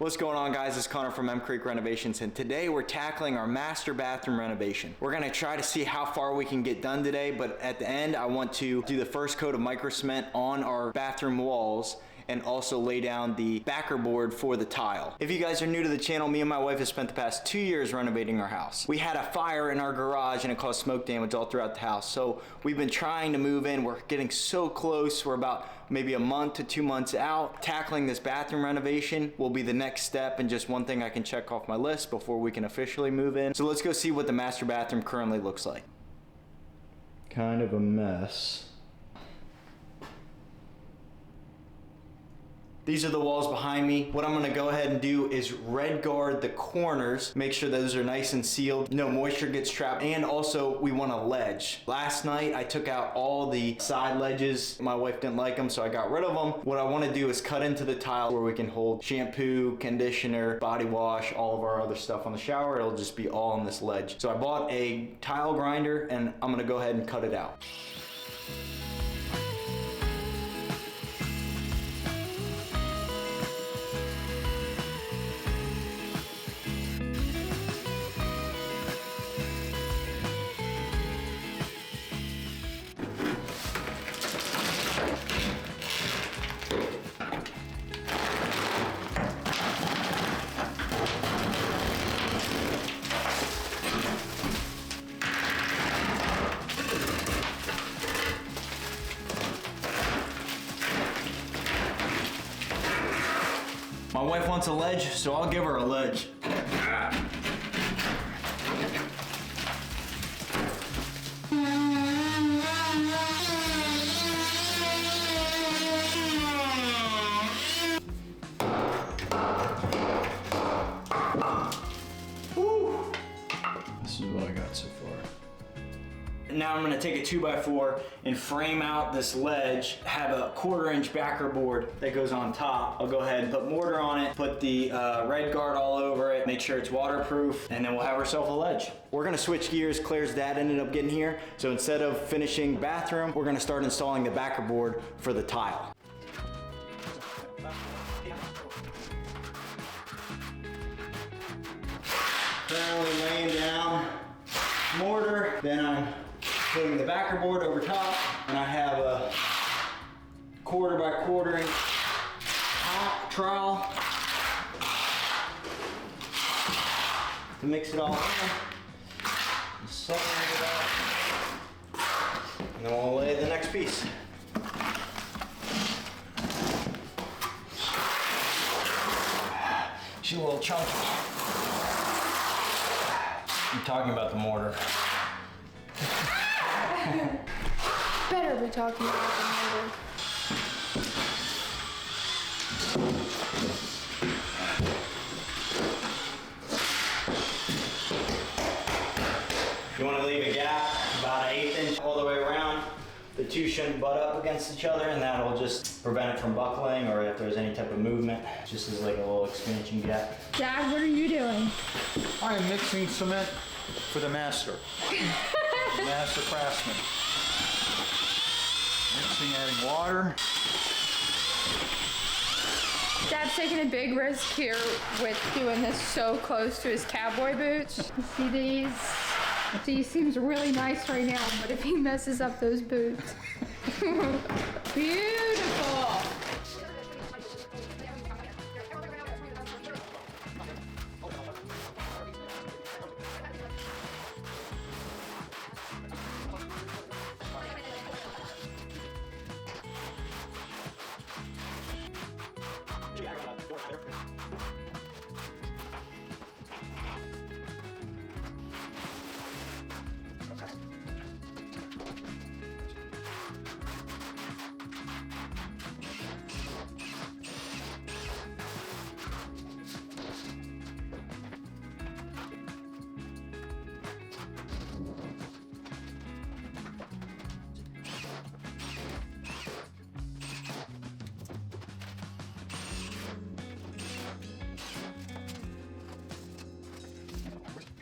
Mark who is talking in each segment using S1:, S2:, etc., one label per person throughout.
S1: What's going on, guys? It's Connor from M Creek Renovations, and today we're tackling our master bathroom renovation. We're gonna try to see how far we can get done today, but at the end I want to do the first coat of micro cement on our bathroom walls and also lay down the backer board for the tile. If you guys are new to the channel, me and my wife have spent the past 2 years renovating our house. We had a fire in our garage and it caused smoke damage all throughout the house. So we've been trying to move in. We're getting so close. We're about maybe a month to 2 months out. Tackling this bathroom renovation will be the next step and just one thing I can check off my list before we can officially move in. So let's go see what the master bathroom currently looks like. Kind of a mess. These are the walls behind me. What I'm gonna go ahead and do is red guard the corners, make sure those are nice and sealed, no moisture gets trapped, and also we want a ledge. Last night I took out all the side ledges. My wife didn't like them, so I got rid of them. What I wanna do is cut into the tile where we can hold shampoo, conditioner, body wash, all of our other stuff on the shower. It'll just be all on this ledge. So I bought a tile grinder and I'm gonna go ahead and cut it out. My wife wants a ledge, so I'll give her a ledge. Woo. This is what I got so far. Now I'm gonna take a 2x4 and frame out this ledge, have a 1/4-inch backer board that goes on top. I'll go ahead and put mortar on it, put the red guard all over it, make sure it's waterproof, and then we'll have ourselves a ledge. We're gonna switch gears. Claire's dad ended up getting here, so instead of finishing bathroom, we're gonna start installing the backer board for the tile. Currently laying down mortar, then I'm putting the backer board over top, and I have a 1/4x1/4 inch trowel to mix it all in. Separate it out, and then we'll lay the next piece. She's a little chunky. I'm talking about the mortar.
S2: Better be talking about the mortar.
S1: You want to leave a gap about 1/8 inch all the way around. The two shouldn't butt up against each other, and that'll just prevent it from buckling, or if there's any type of movement, just as like a little expansion gap.
S2: Dad, what are you doing?
S3: I am mixing cement for the master. Master craftsman. Mixing, adding water.
S2: Dad's taking a big risk here with doing this so close to his cowboy boots. You see these? He seems really nice right now, but if he messes up those boots. Beautiful.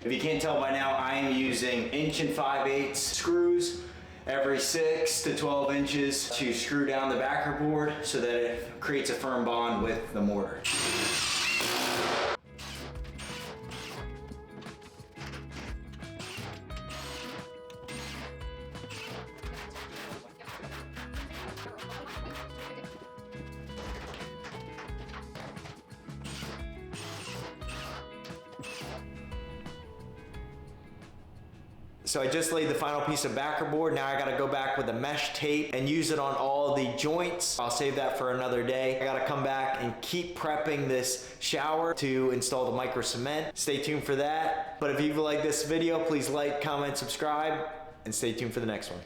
S1: If you can't tell by now, I am using 1 5/8" screws every 6 to 12 inches to screw down the backer board so that it creates a firm bond with the mortar. So I just laid the final piece of backer board. Now I gotta go back with the mesh tape and use it on all the joints. I'll save that for another day. I gotta come back and keep prepping this shower to install the micro cement. Stay tuned for that. But if you like this video, please like, comment, subscribe, and stay tuned for the next one.